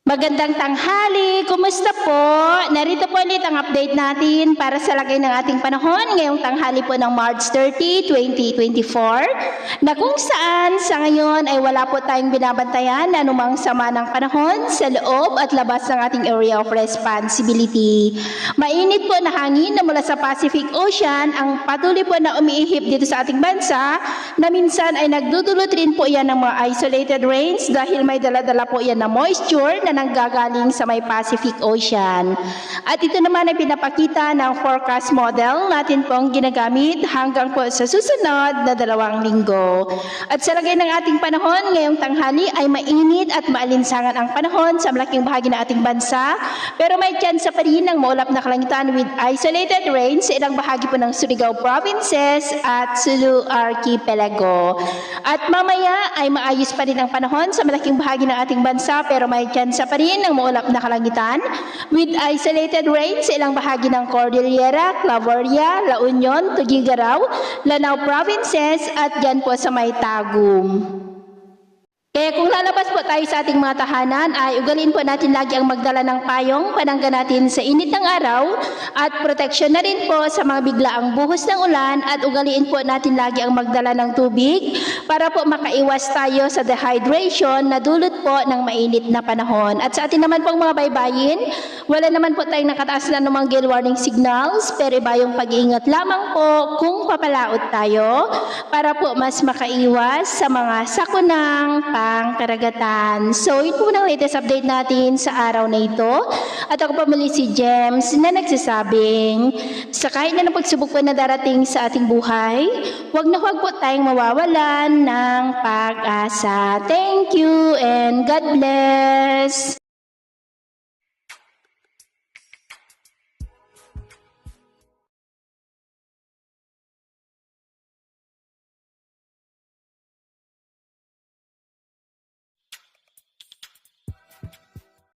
Magandang tanghali! Kumusta po? Narito po ulit ang update natin para sa lagay ng ating panahon ngayong tanghali po ng March 30, 2024 na kung saan sa ngayon ay wala po tayong binabantayan na anumang sama ng panahon sa loob at labas ng ating area of responsibility. Mainit po na hangin na mula sa Pacific Ocean ang patuloy po na umiihip dito sa ating bansa na minsan ay nagdudulot rin po yan ng mga isolated rains dahil may dala-dala po yan na moisture na nanggagaling sa may Pacific Ocean. At ito naman ay pinapakita ng forecast model natin pong ginagamit hanggang po sa susunod na 2 linggo. At sa lagay ng ating panahon ngayong tanghali ay mainit at maalinsangan ang panahon sa malaking bahagi ng ating bansa, pero may tsansa pa rin ng maulap na kalangitan with isolated rain sa ilang bahagi po ng Surigao Provinces at Sulu Archipelago. At mamaya ay maayos pa rin ang panahon sa malaking bahagi ng ating bansa, pero may tsansa pa rin ng maulap na kalangitan with isolated rain sa ilang bahagi ng Cordillera, Claveria, La Union, Tuguegarao, Lanao Provinces at dyan po sa may Tagum. Kaya kung lalabas po tayo sa ating mga tahanan ay ugaliin po natin lagi ang magdala ng payong panangga natin sa init ng araw at proteksyon na rin po sa mga biglaang buhos ng ulan at ugaliin po natin lagi ang magdala ng tubig para po makaiwas tayo sa dehydration na dulot po ng mainit na panahon. At sa atin naman pong mga baybayin, wala naman po tayong nakataas na anumang gale warning signals, pero iba yung pag-iingat lamang po kung papalaot tayo para po mas makaiwas sa mga sakunang karagatan. So, ito po ang latest update natin sa araw na ito. At ako pa muli si James na nagsasabing, sa kahit na pagsubok po na darating sa ating buhay, huwag na huwag po tayong mawawalan ng pag-asa. Thank you and God bless!